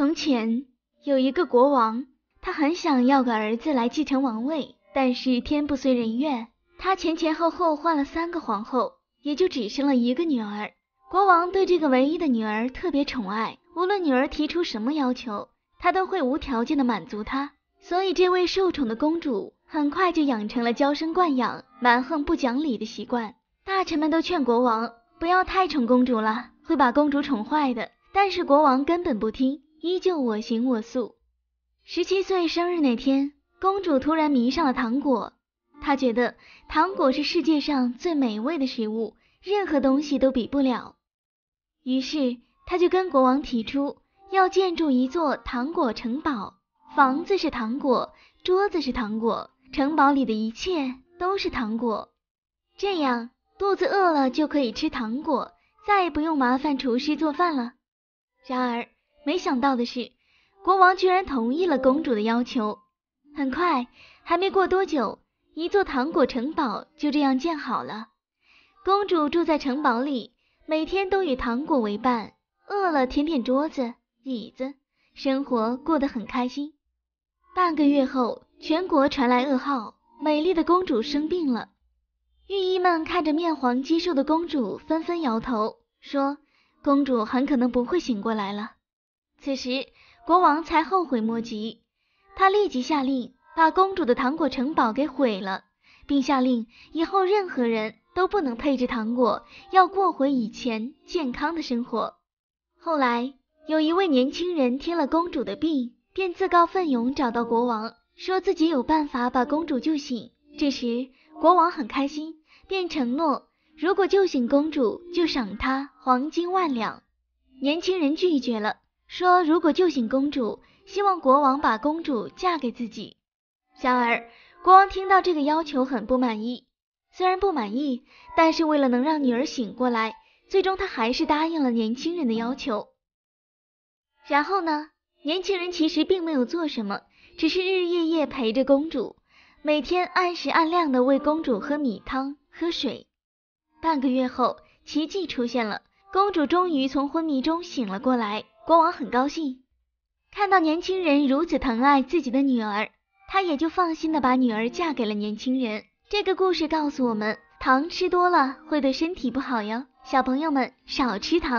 从前有一个国王，他很想要个儿子来继承王位，但是天不遂人愿，他前后后换了3个皇后，也就只生了1个女儿。国王对这个唯一的女儿特别宠爱，无论女儿提出什么要求，他都会无条件的满足她。所以这位受宠的公主很快就养成了娇生惯养、蛮横不讲理的习惯。大臣们都劝国王不要太宠公主了，会把公主宠坏的，但是国王根本不听，依旧我行我素。17岁生日那天，公主突然迷上了糖果，她觉得糖果是世界上最美味的食物，任何东西都比不了。于是她就跟国王提出要建筑一座糖果城堡，房子是糖果，桌子是糖果，城堡里的一切都是糖果，这样肚子饿了就可以吃糖果，再也不用麻烦厨师做饭了。然而没想到的是，国王居然同意了公主的要求。很快，还没过多久，一座糖果城堡就这样建好了。公主住在城堡里，每天都与糖果为伴，饿了舔舔桌子、椅子，生活过得很开心。半个月后，全国传来噩耗，美丽的公主生病了。御医们看着面黄肌瘦的公主，纷纷摇头，说公主很可能不会醒过来了。此时国王才后悔莫及，他立即下令把公主的糖果城堡给毁了，并下令以后任何人都不能配制糖果，要过回以前健康的生活。后来有一位年轻人听了公主的病，便自告奋勇找到国王，说自己有办法把公主救醒。这时国王很开心，便承诺如果救醒公主就赏他黄金10000两。年轻人拒绝了，说如果救醒公主，希望国王把公主嫁给自己。然而国王听到这个要求很不满意，虽然不满意，但是为了能让女儿醒过来，最终他还是答应了年轻人的要求。然后呢，年轻人其实并没有做什么，只是日日夜夜陪着公主，每天按时按量的喂公主喝米汤、喝水。半个月后，奇迹出现了，公主终于从昏迷中醒了过来。国王很高兴，看到年轻人如此疼爱自己的女儿，他也就放心的把女儿嫁给了年轻人。这个故事告诉我们，糖吃多了会对身体不好哟，小朋友们少吃糖。